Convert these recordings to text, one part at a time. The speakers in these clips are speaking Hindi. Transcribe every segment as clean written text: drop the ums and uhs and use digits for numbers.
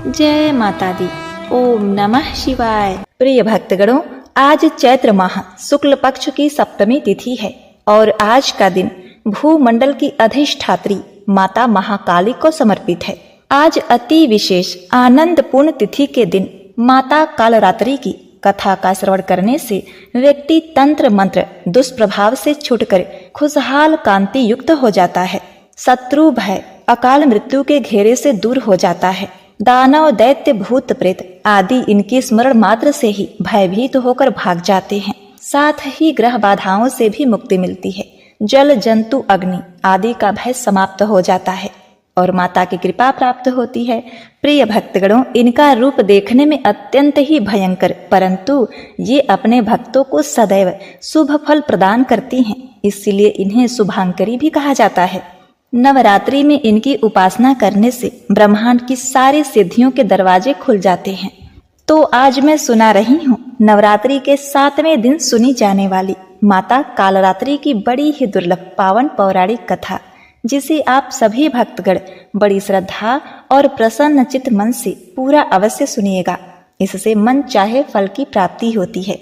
जय माता दी। ओम नमः शिवाय। प्रिय भक्तगणों, आज चैत्र माह शुक्ल पक्ष की सप्तमी तिथि है और आज का दिन भूमंडल की अधिष्ठात्री माता महाकाली को समर्पित है। आज अति विशेष आनंद पूर्ण तिथि के दिन माता कालरात्रि की कथा का श्रवण करने से व्यक्ति तंत्र मंत्र दुष्प्रभाव से छूटकर खुशहाल कांति युक्त हो जाता है। शत्रु भय अकाल मृत्यु के घेरे से दूर हो जाता है। दानव दैत्य भूत प्रेत आदि इनकी स्मरण मात्र से ही भयभीत होकर भाग जाते हैं। साथ ही ग्रह बाधाओं से भी मुक्ति मिलती है। जल जंतु अग्नि आदि का भय समाप्त हो जाता है और माता की कृपा प्राप्त होती है। प्रिय भक्तगणों, इनका रूप देखने में अत्यंत ही भयंकर, परंतु ये अपने भक्तों को सदैव शुभ फल प्रदान करती हैं, इसलिए इन्हें शुभांकरी भी कहा जाता है। नवरात्रि में इनकी उपासना करने से ब्रह्मांड की सारी सिद्धियों के दरवाजे खुल जाते हैं। तो आज मैं सुना रही हूँ नवरात्रि के 7वें दिन सुनी जाने वाली माता कालरात्रि की बड़ी ही दुर्लभ पावन पौराणिक कथा, जिसे आप सभी भक्तगण बड़ी श्रद्धा और प्रसन्न चित्त मन से पूरा अवश्य सुनिएगा। इससे मन चाहे फल की प्राप्ति होती है।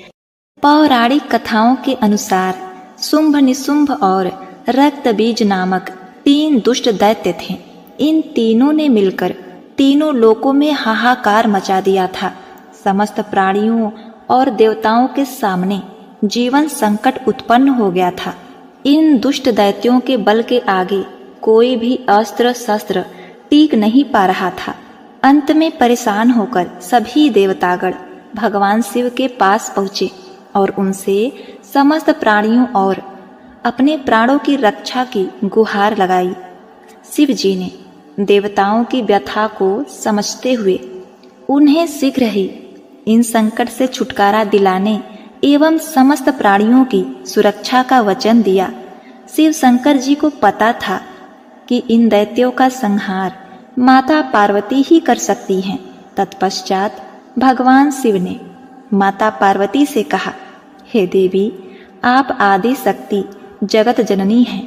पौराणिक कथाओं के अनुसार शुंभ निशुंभ और रक्त बीज नामक 3 दुष्ट दैत्य थे। इन तीनों ने मिलकर तीनों लोकों में हाहाकार मचा दिया था। समस्त प्राणियों और देवताओं के सामने जीवन संकट उत्पन्न हो गया था। इन दुष्ट दैत्यों के बल के आगे कोई भी अस्त्र शस्त्र टीक नहीं पा रहा था। अंत में परेशान होकर सभी देवतागण भगवान शिव के पास पहुँचे और उनसे समस्त प्राणियों और अपने प्राणों की रक्षा की गुहार लगाई। शिव जी ने देवताओं की व्यथा को समझते हुए उन्हें शीघ्र ही इन संकट से छुटकारा दिलाने एवं समस्त प्राणियों की सुरक्षा का वचन दिया। शिव शंकर जी को पता था कि इन दैत्यों का संहार माता पार्वती ही कर सकती हैं। तत्पश्चात भगवान शिव ने माता पार्वती से कहा, हे देवी, आप आदि शक्ति जगत जननी है।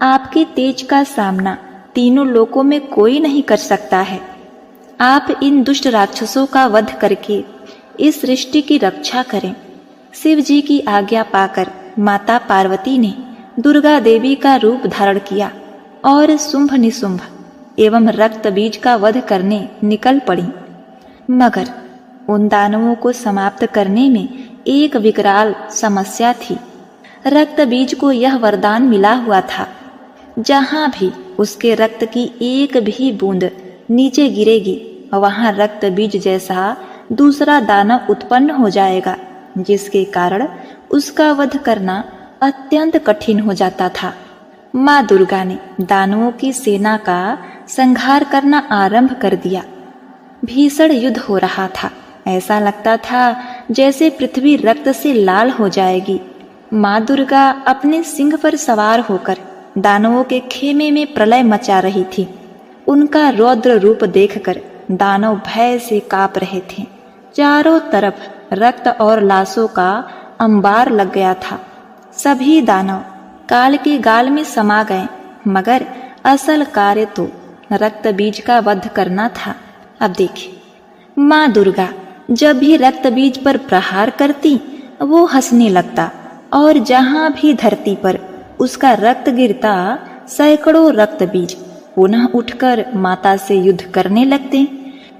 आपके तेज का सामना तीनों लोकों में कोई नहीं कर सकता है। आप इन दुष्ट राक्षसों का वध करके इस सृष्टि की रक्षा करें। शिव जी की आज्ञा पाकर माता पार्वती ने दुर्गा देवी का रूप धारण किया और शुंभ निशुंभ एवं रक्त बीज का वध करने निकल पड़ी। मगर उन दानवों को समाप्त करने में एक विकराल समस्या थी। रक्त बीज को यह वरदान मिला हुआ था, जहां भी उसके रक्त की एक भी बूंद नीचे गिरेगी वहां रक्त बीज जैसा दूसरा दानव उत्पन्न हो जाएगा, जिसके कारण उसका वध करना अत्यंत कठिन हो जाता था। माँ दुर्गा ने दानवों की सेना का संहार करना आरंभ कर दिया। भीषण युद्ध हो रहा था। ऐसा लगता था जैसे पृथ्वी रक्त से लाल हो जाएगी। माँ दुर्गा अपने सिंह पर सवार होकर दानवों के खेमे में प्रलय मचा रही थी। उनका रौद्र रूप देखकर दानव भय से कांप रहे थे। चारों तरफ रक्त और लाशों का अंबार लग गया था। सभी दानव काल के गाल में समा गए, मगर असल कार्य तो रक्त बीज का वध करना था। अब देखिए, माँ दुर्गा जब भी रक्त बीज पर प्रहार करती वो हंसने लगता और जहां भी धरती पर उसका रक्त गिरता सैकड़ों रक्त बीज पुनः उठकर माता से युद्ध करने लगते।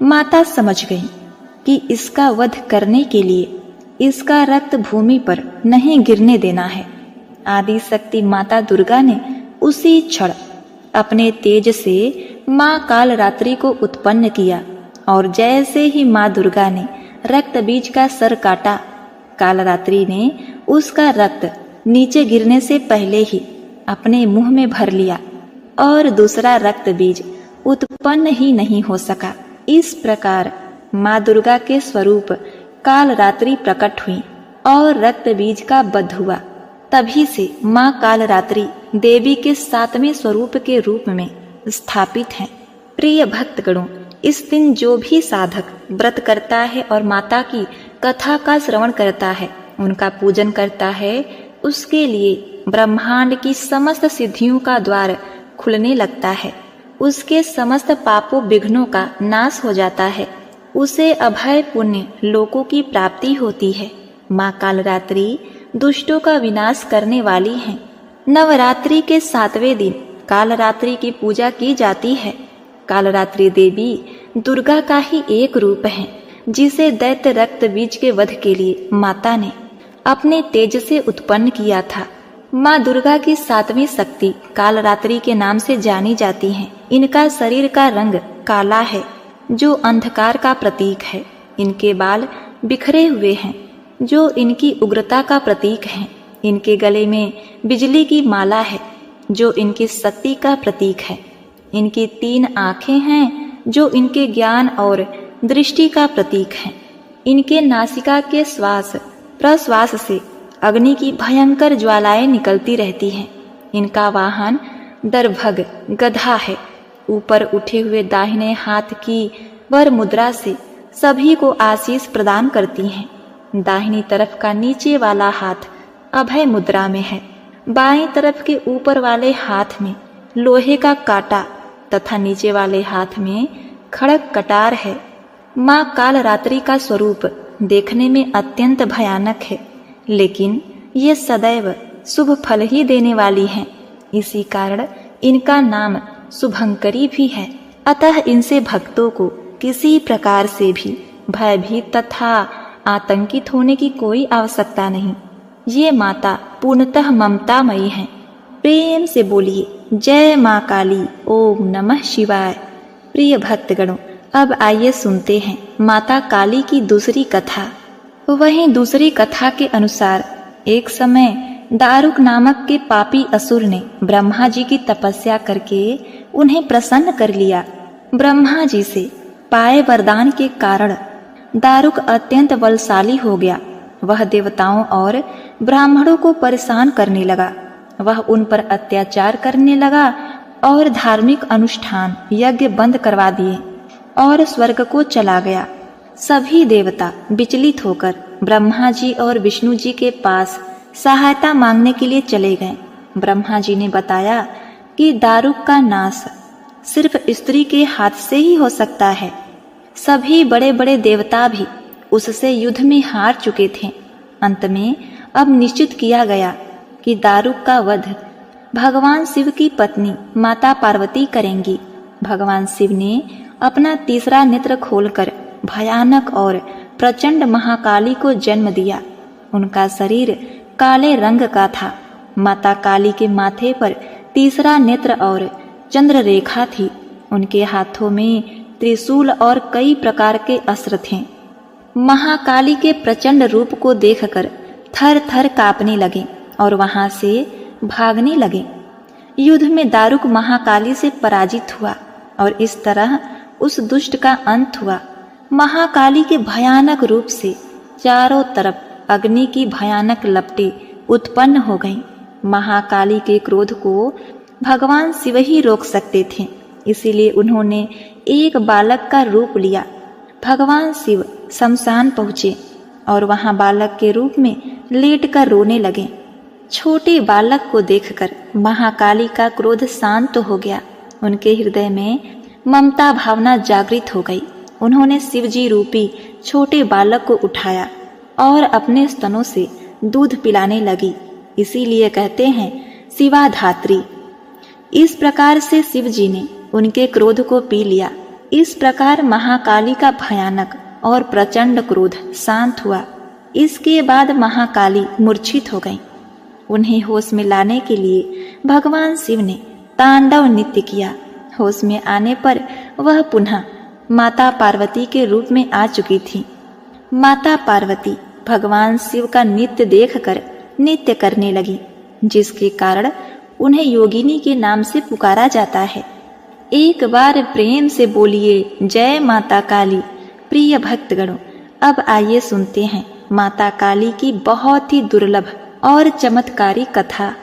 माता समझ गई कि इसका वध करने के लिए इसका रक्त भूमि पर नहीं गिरने देना है। आदि शक्ति माता दुर्गा ने उसी क्षण अपने तेज से माँ कालरात्रि को उत्पन्न किया और जैसे ही माँ दुर्गा ने रक्त बीज का सर काटा, कालरात्रि ने उसका रक्त नीचे गिरने से पहले ही अपने मुंह में भर लिया और दूसरा रक्त बीज उत्पन्न ही नहीं हो सका। इस प्रकार माँ दुर्गा के स्वरूप कालरात्रि प्रकट हुई और रक्त बीज का वध हुआ। तभी से माँ कालरात्रि देवी के 7वें स्वरूप के रूप में स्थापित हैं। प्रिय भक्तगणों, इस दिन जो भी साधक व्रत करता है और माता की कथा का श्रवण करता है, उनका पूजन करता है, उसके लिए ब्रह्मांड की समस्त सिद्धियों का द्वार खुलने लगता है। उसके समस्त पापों विघ्नों का नाश हो जाता है, उसे अभय पुण्य लोकों की प्राप्ति होती है। माँ कालरात्रि दुष्टों का विनाश करने वाली हैं। नवरात्रि के 7वें दिन कालरात्रि की पूजा की जाती है। कालरात्रि देवी दुर्गा का ही एक रूप है, जिसे दैत्य रक्त बीज के वध के लिए माता ने अपने तेज से उत्पन्न किया था। माँ दुर्गा की 7वीं शक्ति कालरात्रि के नाम से जानी जाती हैं। इनका शरीर का रंग काला है, जो अंधकार का प्रतीक है। इनके बाल बिखरे हुए हैं, जो इनकी उग्रता का प्रतीक है। इनके गले में बिजली की माला है, जो इनकी शक्ति का प्रतीक है। इनकी 3 आंखें हैं, जो इनके ज्ञान और दृष्टि का प्रतीक है। इनके नासिका के श्वास प्रश्वास से अग्नि की भयंकर ज्वालाएं निकलती रहती हैं। इनका वाहन दर्भग गधा है। ऊपर उठे हुए दाहिने हाथ की वर मुद्रा से सभी को आशीष प्रदान करती हैं। दाहिनी तरफ का नीचे वाला हाथ अभय मुद्रा में है। बाएं तरफ के ऊपर वाले हाथ में लोहे का कांटा तथा नीचे वाले हाथ में खड़ग कटार है। माँ कालरात्रि का स्वरूप देखने में अत्यंत भयानक है, लेकिन ये सदैव शुभ फल ही देने वाली हैं। इसी कारण इनका नाम शुभंकरी भी है। अतः इनसे भक्तों को किसी प्रकार से भी भयभीत तथा आतंकित होने की कोई आवश्यकता नहीं। ये माता पूर्णतः ममतामयी हैं। प्रेम से बोलिए जय माँ काली, ओम नमः शिवाय। प्रिय भक्तगणों, अब आइए सुनते हैं माता काली की दूसरी कथा। वहीं दूसरी कथा के अनुसार एक समय दारुक नामक के पापी असुर ने ब्रह्मा जी की तपस्या करके उन्हें प्रसन्न कर लिया। ब्रह्मा जी से पाए वरदान के कारण दारुक अत्यंत बलशाली हो गया। वह देवताओं और ब्राह्मणों को परेशान करने लगा। वह उन पर अत्याचार करने लगा और धार्मिक अनुष्ठान यज्ञ बंद करवा दिए और स्वर्ग को चला गया। सभी देवता विचलित होकर ब्रह्मा जी और विष्णु जी के पास सहायता मांगने के लिए चले गए। ब्रह्मा जी ने बताया कि दारुक का नाश सिर्फ स्त्री के हाथ से ही हो सकता है। सभी बड़े बड़े देवता भी उससे युद्ध में हार चुके थे। अंत में अब निश्चित किया गया कि दारुक का वध भगवान शिव की पत्नी माता पार्वती करेंगी। भगवान शिव ने अपना तीसरा नेत्र खोलकर भयानक और प्रचंड महाकाली को जन्म दिया। उनका शरीर काले रंग का था। माता काली के माथे पर तीसरा नेत्र और चंद्र रेखा थी। उनके हाथों में त्रिशूल और कई प्रकार के अस्त्र थे। महाकाली के प्रचंड रूप को देखकर थर थर कांपने लगे और वहां से भागने लगे। युद्ध में दारुक महाकाली से पराजित हुआ और इस तरह उस दुष्ट का अंत हुआ। महाकाली के भयानक रूप से चारों तरफ अग्नि की भयानक लपटें उत्पन्न हो गईं। महाकाली के क्रोध को भगवान शिव ही रोक सकते थे, इसीलिए उन्होंने एक बालक का रूप लिया। भगवान शिव शमशान पहुँचे और वहां बालक के रूप में लेटकर रोने लगे। छोटे बालक को देखकर महाकाली का क्रोध शांत हो गया। उनके हृदय में ममता भावना जागृत हो गई। उन्होंने शिवजी रूपी छोटे बालक को उठाया और अपने स्तनों से दूध पिलाने लगी। इसीलिए कहते हैं शिवाधात्री। इस प्रकार से शिवजी ने उनके क्रोध को पी लिया। इस प्रकार महाकाली का भयानक और प्रचंड क्रोध शांत हुआ। इसके बाद महाकाली मूर्छित हो गई। उन्हें होश में लाने के लिए भगवान शिव ने तांडव नृत्य किया। होश में आने पर वह पुनः माता पार्वती के रूप में आ चुकी थी। माता पार्वती भगवान शिव का नृत्य देखकर नृत्य करने लगी, जिसके कारण उन्हें योगिनी के नाम से पुकारा जाता है। एक बार प्रेम से बोलिए जय माता काली। प्रिय भक्तगणों, अब आइए सुनते हैं माता काली की बहुत ही दुर्लभ और चमत्कारी कथा।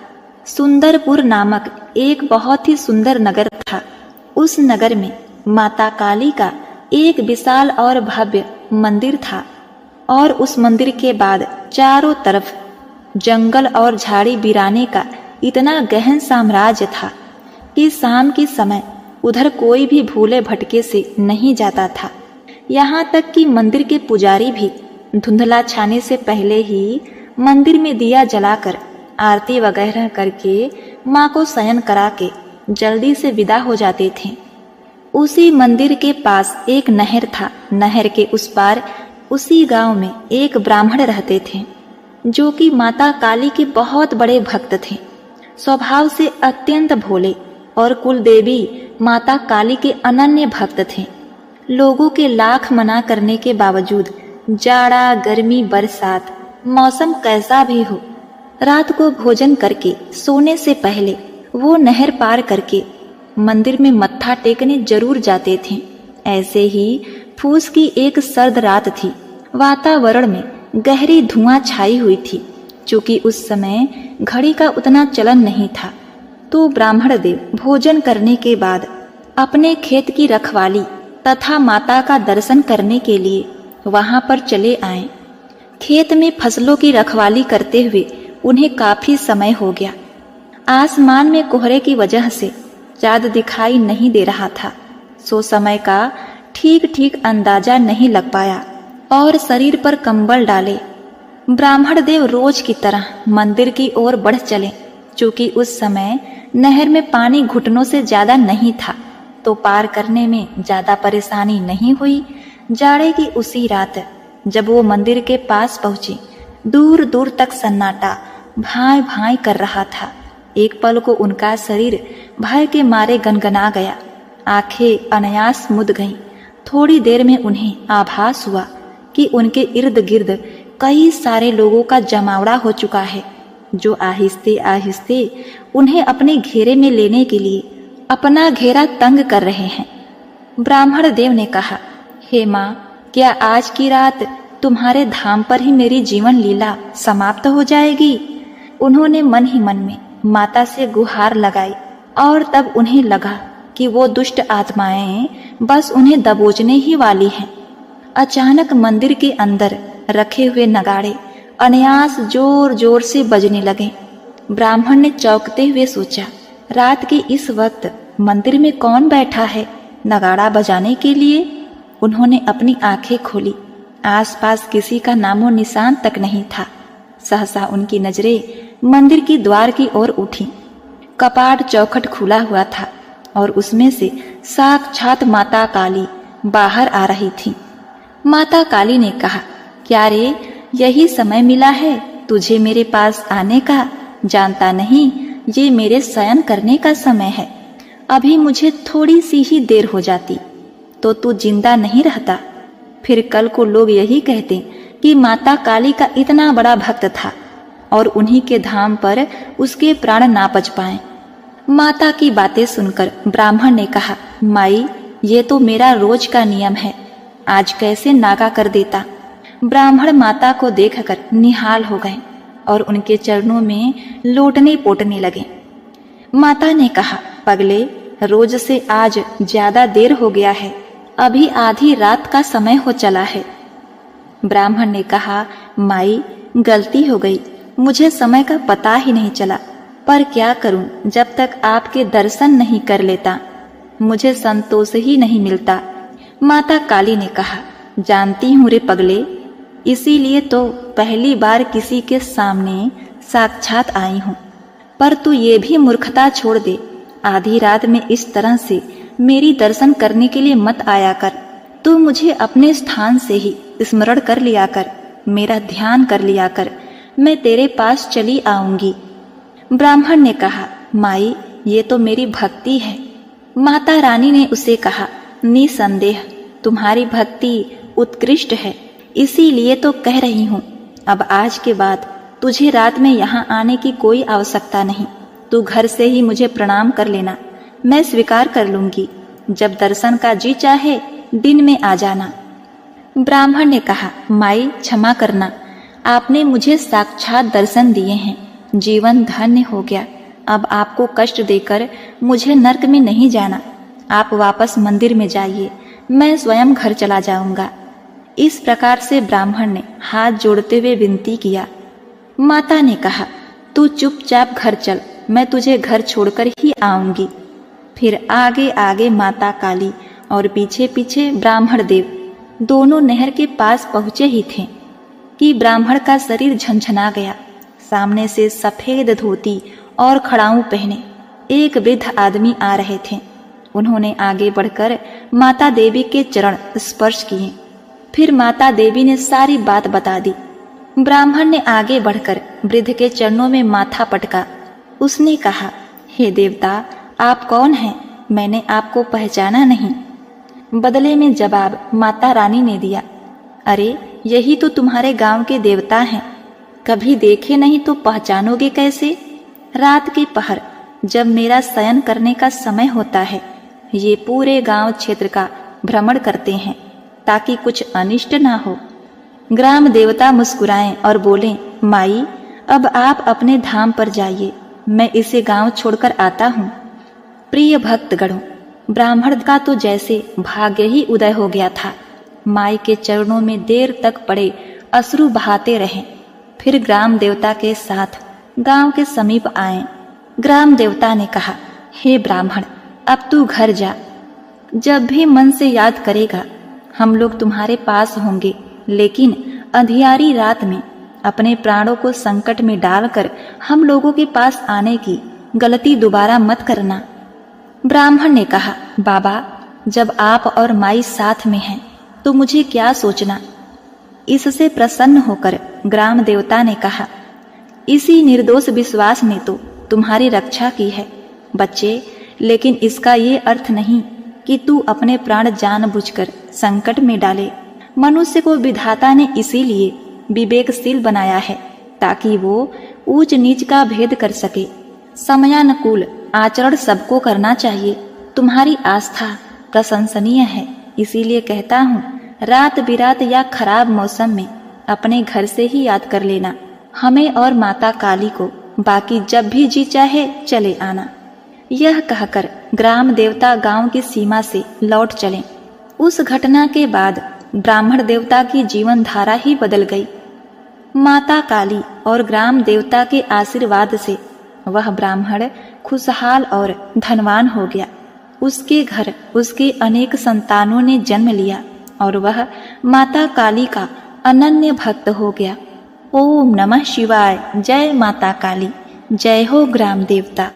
सुंदरपुर नामक एक बहुत ही सुंदर नगर था। उस नगर में माता काली का एक विशाल और भव्य मंदिर था और उस मंदिर के बाद चारों तरफ जंगल और झाड़ी बिराने का इतना गहन साम्राज्य था कि शाम के समय उधर कोई भी भूले भटके से नहीं जाता था। यहाँ तक कि मंदिर के पुजारी भी धुंधला छाने से पहले ही मंदिर में दिया जलाकर आरती वगैरह करके माँ को शयन करा के जल्दी से विदा हो जाते थे। उसी मंदिर के पास एक नहर था। नहर के उस पार उसी गांव में एक ब्राह्मण रहते थे जो कि माता काली के बहुत बड़े भक्त थे। स्वभाव से अत्यंत भोले और कुल देवी माता काली के अनन्य भक्त थे। लोगों के लाख मना करने के बावजूद जाड़ा गर्मी बरसात मौसम कैसा भी हो, रात को भोजन करके सोने से पहले वो नहर पार करके मंदिर में मत्था टेकने जरूर जाते थे। ऐसे ही फूस की एक सर्द रात थी। वातावरण में गहरी धुआं छाई हुई थी। चूंकि उस समय घड़ी का उतना चलन नहीं था, तो ब्राह्मण देव भोजन करने के बाद अपने खेत की रखवाली तथा माता का दर्शन करने के लिए वहां पर चले आए। खेत में फसलों की रखवाली करते हुए उन्हें काफी समय हो गया। आसमान में कोहरे की वजह से चाँद दिखाई नहीं दे रहा था, सो समय का ठीक ठीक अंदाजा नहीं लग पाया और शरीर पर कंबल डाले ब्राह्मण देव रोज की तरह मंदिर की ओर बढ़ चले। चूंकि उस समय नहर में पानी घुटनों से ज्यादा नहीं था, तो पार करने में ज्यादा परेशानी नहीं हुई। जाड़े की उसी रात जब वो मंदिर के पास पहुंचे, दूर दूर तक सन्नाटा भाई भाई कर रहा था। एक पल को उनका शरीर भय के मारे गनगना गया, आंखें अनायास मुद गईं। थोड़ी देर में उन्हें आभास हुआ कि उनके इर्द गिर्द कई सारे लोगों का जमावड़ा हो चुका है, जो आहिस्ते आहिस्ते उन्हें अपने घेरे में लेने के लिए अपना घेरा तंग कर रहे हैं। ब्राह्मण देव ने कहा, हे माँ, क्या आज की रात तुम्हारे धाम पर ही मेरी जीवन लीला समाप्त हो जाएगी? उन्होंने मन ही मन में माता से गुहार लगाई और तब उन्हें लगा कि वो दुष्ट आत्माएं बस उन्हें दबोचने ही वाली हैं। अचानक मंदिर के अंदर रखे हुए नगाड़े अनायास जोर जोर से बजने लगे। ब्राह्मण ने चौंकते हुए सोचा, रात के इस वक्त मंदिर में कौन बैठा है नगाड़ा बजाने के लिए? उन्होंने अपनी आंखें खोली। आसपास किसी का नामो निशान तक नहीं था। सहसा उनकी नजरें मंदिर की द्वार की ओर उठी। कपाट चौखट खुला हुआ था और उसमें से साक्षात माता काली बाहर आ रही थी। माता काली ने कहा, क्या रे, यही समय मिला है तुझे मेरे पास आने का? जानता नहीं ये मेरे शयन करने का समय है। अभी मुझे थोड़ी सी ही देर हो जाती तो तू जिंदा नहीं रहता। फिर कल को लोग यही कहते कि माता काली का इतना बड़ा भक्त था और उन्हीं के धाम पर उसके प्राण ना बच पाए। माता की बातें सुनकर ब्राह्मण ने कहा, माई, ये तो मेरा रोज का नियम है, आज कैसे नागा कर देता। ब्राह्मण माता को देखकर निहाल हो गए और उनके चरणों में लोटने पोटने लगे। माता ने कहा, पगले, रोज से आज ज्यादा देर हो गया है, अभी आधी रात का समय हो चला है। ब्राह्मण ने कहा, माई, गलती हो गई, मुझे समय का पता ही नहीं चला, पर क्या करूं, जब तक आपके दर्शन नहीं कर लेता मुझे संतोष ही नहीं मिलता। माता काली ने कहा, जानती हूं रे पगले, इसीलिए तो पहली बार किसी के सामने साक्षात आई हूं। पर तू ये भी मूर्खता छोड़ दे, आधी रात में इस तरह से मेरी दर्शन करने के लिए मत आया कर। तू मुझे अपने स्थान से ही स्मरण कर लिया कर, मेरा ध्यान कर लिया कर, मैं तेरे पास चली आऊंगी। ब्राह्मण ने कहा, माई, ये तो मेरी भक्ति है। माता रानी ने उसे कहा, निसंदेह तुम्हारी भक्ति उत्कृष्ट है, इसीलिए तो कह रही हूँ। अब आज के बाद तुझे रात में यहाँ आने की कोई आवश्यकता नहीं। तू घर से ही मुझे प्रणाम कर लेना, मैं स्वीकार कर लूंगी। जब दर्शन का जी चाहे दिन में आ जाना। ब्राह्मण ने कहा, माई, क्षमा करना, आपने मुझे साक्षात दर्शन दिए हैं, जीवन धन्य हो गया। अब आपको कष्ट देकर मुझे नर्क में नहीं जाना। आप वापस मंदिर में जाइए, मैं स्वयं घर चला जाऊंगा। इस प्रकार से ब्राह्मण ने हाथ जोड़ते हुए विनती किया। माता ने कहा, तू चुपचाप घर चल, मैं तुझे घर छोड़कर ही आऊंगी। फिर आगे आगे माता काली और पीछे पीछे ब्राह्मण देव दोनों नहर के पास पहुंचे ही थे कि ब्राह्मण का शरीर झंझना गया। सामने से सफेद धोती और खड़ाऊं पहने एक वृद्ध आदमी आ रहे थे। उन्होंने आगे बढ़कर माता देवी के चरण स्पर्श किए। फिर माता देवी ने सारी बात बता दी। ब्राह्मण ने आगे बढ़कर वृद्ध के चरणों में माथा पटका। उसने कहा, हे देवता, आप कौन हैं? मैंने आपको पहचाना नहीं। बदले में जवाब माता रानी ने दिया, अरे यही तो तुम्हारे गांव के देवता हैं। कभी देखे नहीं तो पहचानोगे कैसे? रात के पहर जब मेरा शयन करने का समय होता है, ये पूरे गांव क्षेत्र का भ्रमण करते हैं ताकि कुछ अनिष्ट ना हो। ग्राम देवता मुस्कुराएं और बोलें, माई अब आप अपने धाम पर जाइए, मैं इसे गांव छोड़कर आता हूँ। प्रिय भक्तगणों, ब्राह्मण का तो जैसे भाग्य ही उदय हो गया था। माई के चरणों में देर तक पड़े अश्रु बहाते रहे। फिर ग्राम देवता के साथ गांव के समीप आए। ग्राम देवता ने कहा, हे ब्राह्मण, अब तू घर जा। जब भी मन से याद करेगा हम लोग तुम्हारे पास होंगे, लेकिन अंधियारी रात में अपने प्राणों को संकट में डालकर हम लोगों के पास आने की गलती दोबारा मत करना। ब्राह्मण ने कहा, बाबा जब आप और माई साथ में हैं तो मुझे क्या सोचना। इससे प्रसन्न होकर ग्राम देवता ने कहा, इसी निर्दोष विश्वास ने तो तुम्हारी रक्षा की है बच्चे, लेकिन इसका ये अर्थ नहीं कि तू अपने प्राण जानबूझकर संकट में डाले। मनुष्य को विधाता ने इसीलिए विवेकशील बनाया है ताकि वो ऊंच नीच का भेद कर सके। समयानुकूल आचरण सबको करना चाहिए। तुम्हारी आस्था प्रशंसनीय है, इसीलिए कहता हूँ रात बिरात या खराब मौसम में अपने घर से ही याद कर लेना हमें और माता काली को, बाकी जब भी जी चाहे चले आना। यह कहकर ग्राम देवता गांव की सीमा से लौट चले। उस घटना के बाद ब्राह्मण देवता की जीवन धारा ही बदल गई। माता काली और ग्राम देवता के आशीर्वाद से वह ब्राह्मण खुशहाल और धनवान हो गया। उसके घर उसके अनेक संतानों ने जन्म लिया और वह माता काली का अनन्य भक्त हो गया। ओम नमः शिवाय। जय माता काली। जय हो ग्राम देवता।